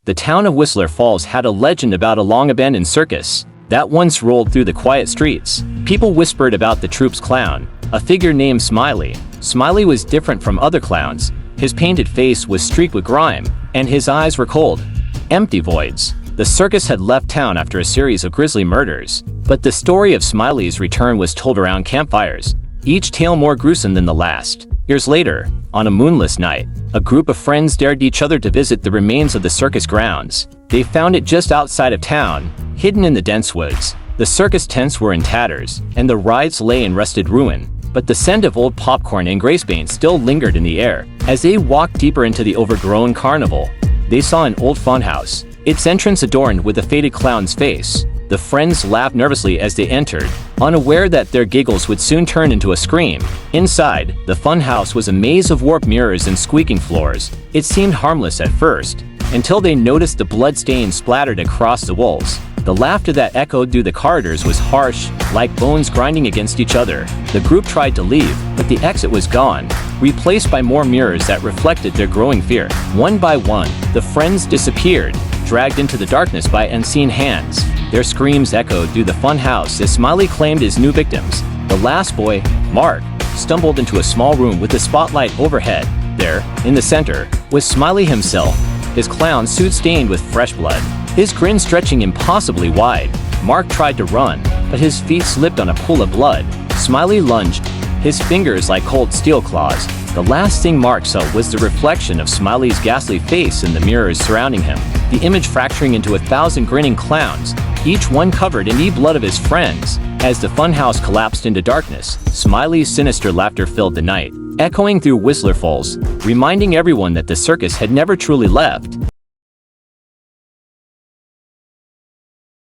The town of Whistler Falls had a legend about a long-abandoned circus that once rolled through the quiet streets. People whispered about the troupe's clown, a figure named Smiley. Smiley was different from other clowns. His painted face was streaked with grime, and his eyes were cold, empty voids. The circus had left town after a series of grisly murders, but the story of Smiley's return was told around campfires, each tale more gruesome than the last. Years later, on a moonless night, a group of friends dared each other to visit the remains of the circus grounds. They found it just outside of town, hidden in the dense woods. The circus tents were in tatters, and the rides lay in rusted ruin, but the scent of old popcorn and grease paint still lingered in the air. As they walked deeper into the overgrown carnival, they saw an old funhouse, its entrance adorned with a faded clown's face. The friends laughed nervously as they entered, unaware that their giggles would soon turn into a scream. Inside, the funhouse was a maze of warped mirrors and squeaking floors. It seemed harmless at first, until they noticed the bloodstains splattered across the walls. The laughter that echoed through the corridors was harsh, like bones grinding against each other. The group tried to leave, but the exit was gone, replaced by more mirrors that reflected their growing fear. One by one, the friends disappeared, dragged into the darkness by unseen hands. Their screams echoed through the funhouse as Smiley claimed his new victims. The last boy, Mark, stumbled into a small room with a spotlight overhead. There, in the center, was Smiley himself, his clown suit stained with fresh blood, his grin stretching impossibly wide. Mark tried to run, but his feet slipped on a pool of blood. Smiley lunged, his fingers like cold steel claws. The last thing Mark saw was the reflection of Smiley's ghastly face in the mirrors surrounding him, the image fracturing into 1,000 grinning clowns, each one covered in the blood of his friends. As the funhouse collapsed into darkness, Smiley's sinister laughter filled the night, echoing through Whistler Falls, reminding everyone that the circus had never truly left.